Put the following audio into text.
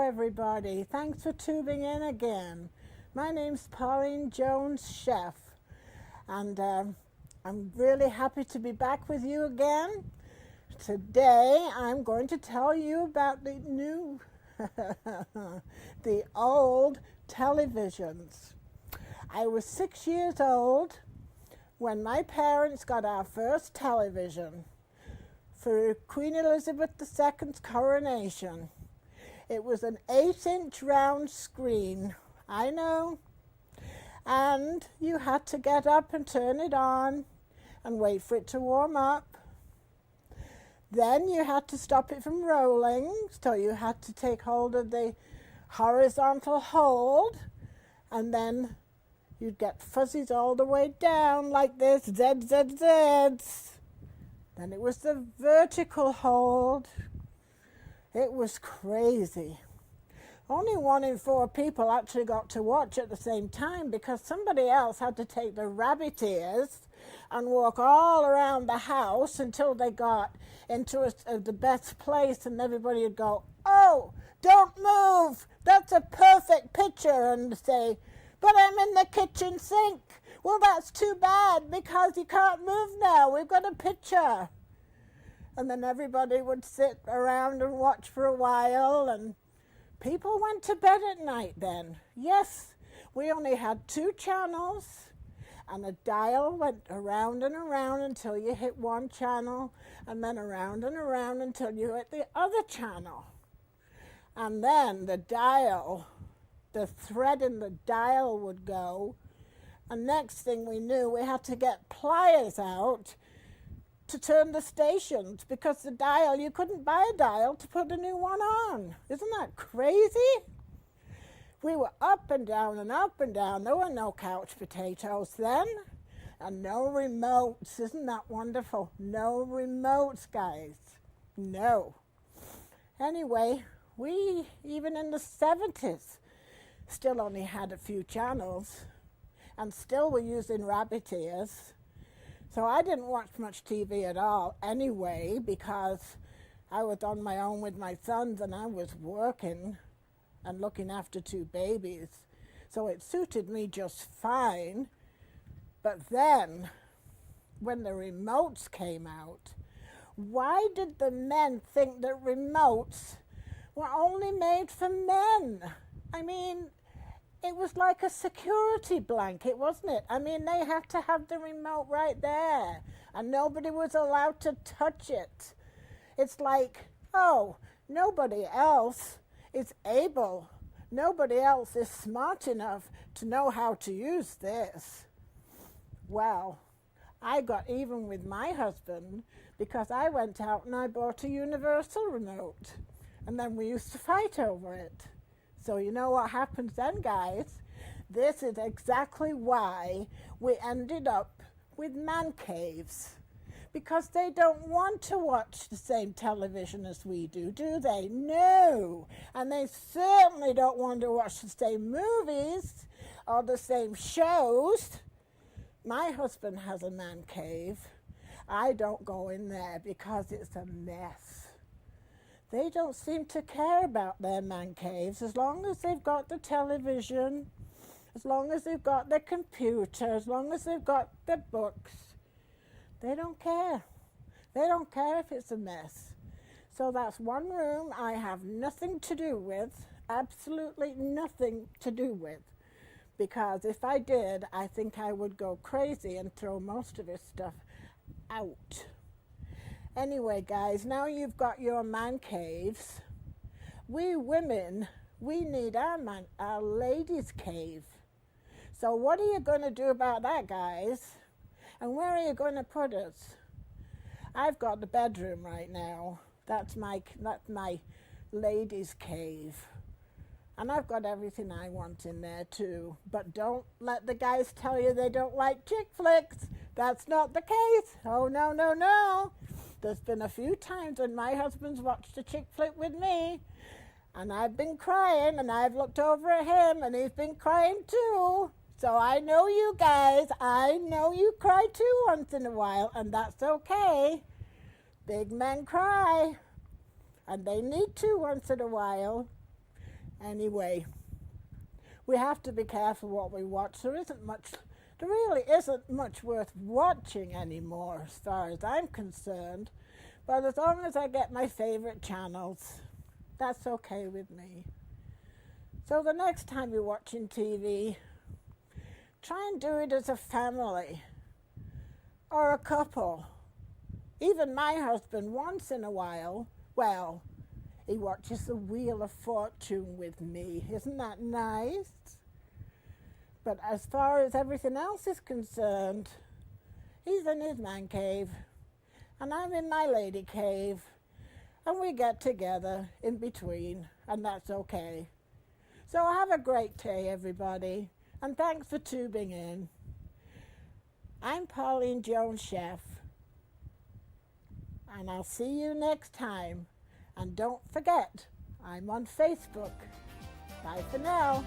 everybody. Thanks for tuning in again. My name's Pauline Jones-Sheffe, and I'm really happy to be back with you again. Today, I'm going to tell you about the new, the old televisions. I was 6 years old when my parents got our first television for Queen Elizabeth II's coronation. It was an 8-inch round screen, I know, and you had to get up and turn it on and wait for it to warm up. Then you had to stop it from rolling, so you had to take hold of the horizontal hold, and then you'd get fuzzies all the way down like this, ZZZs. Then it was the vertical hold. It was crazy. Only 1 in 4 people actually got to watch at the same time because somebody else had to take the rabbit ears and walk all around the house until they got into the best place, and everybody would go, "Oh, don't move, that's a perfect picture," and say, "But I'm in the kitchen sink." "Well, that's too bad because you can't move now, we've got a picture." And then everybody would sit around and watch for a while, and people went to bed at night then. Yes, we only had 2 channels, and a dial went around and around until you hit one channel, and then around and around until you hit the other channel. And then the dial, the thread in the dial would go, and next thing we knew, we had to get pliers out to turn the stations, because the dial, you couldn't buy a dial to put a new one on. Isn't that crazy? We were up and down and up and down. There were no couch potatoes then, and no remotes. Isn't that wonderful? No remotes, guys. No. Anyway, we, even in the 70s, still only had a few channels, and still were using rabbit ears. So I didn't watch much TV at all anyway, because I was on my own with my sons and I was working and looking after 2 babies. So it suited me just fine. But then, when the remotes came out, why did the men think that remotes were only made for men? I mean, it was like a security blanket, wasn't it? I mean, they had to have the remote right there, and nobody was allowed to touch it. It's like, oh, nobody else is able, nobody else is smart enough to know how to use this. Well, I got even with my husband because I went out and I bought a universal remote, and then we used to fight over it. So you know what happens then, guys? This is exactly why we ended up with man caves. Because they don't want to watch the same television as we do they? No. And they certainly don't want to watch the same movies or the same shows. My husband has a man cave. I don't go in there because it's a mess. They don't seem to care about their man caves as long as they've got the television, as long as they've got the computer, as long as they've got the books. They don't care. They don't care if it's a mess. So that's one room I have nothing to do with, absolutely nothing to do with. Because if I did, I think I would go crazy and throw most of his stuff out. Anyway, guys, now you've got your man caves. We women, we need our ladies' cave. So what are you going to do about that, guys? And where are you going to put us? I've got the bedroom right now. That's my ladies' cave. And I've got everything I want in there too. But don't let the guys tell you they don't like chick flicks. That's not the case. Oh, no, no, no. There's been a few times when my husband's watched a chick flick with me, and I've been crying, and I've looked over at him, and he's been crying too. So I know you guys. I know you cry too once in a while, and that's okay. Big men cry, and they need to once in a while. Anyway, we have to be careful what we watch. There really isn't much worth watching anymore as far as I'm concerned. But as long as I get my favorite channels, that's okay with me. So the next time you're watching TV, try and do it as a family or a couple. Even my husband, once in a while, well, he watches the Wheel of Fortune with me. Isn't that nice? But as far as everything else is concerned, he's in his man cave, and I'm in my lady cave, and we get together in between, and that's okay. So have a great day, everybody, and thanks for tuning in. I'm Pauline Jones-Sheffe, and I'll see you next time. And don't forget, I'm on Facebook. Bye for now.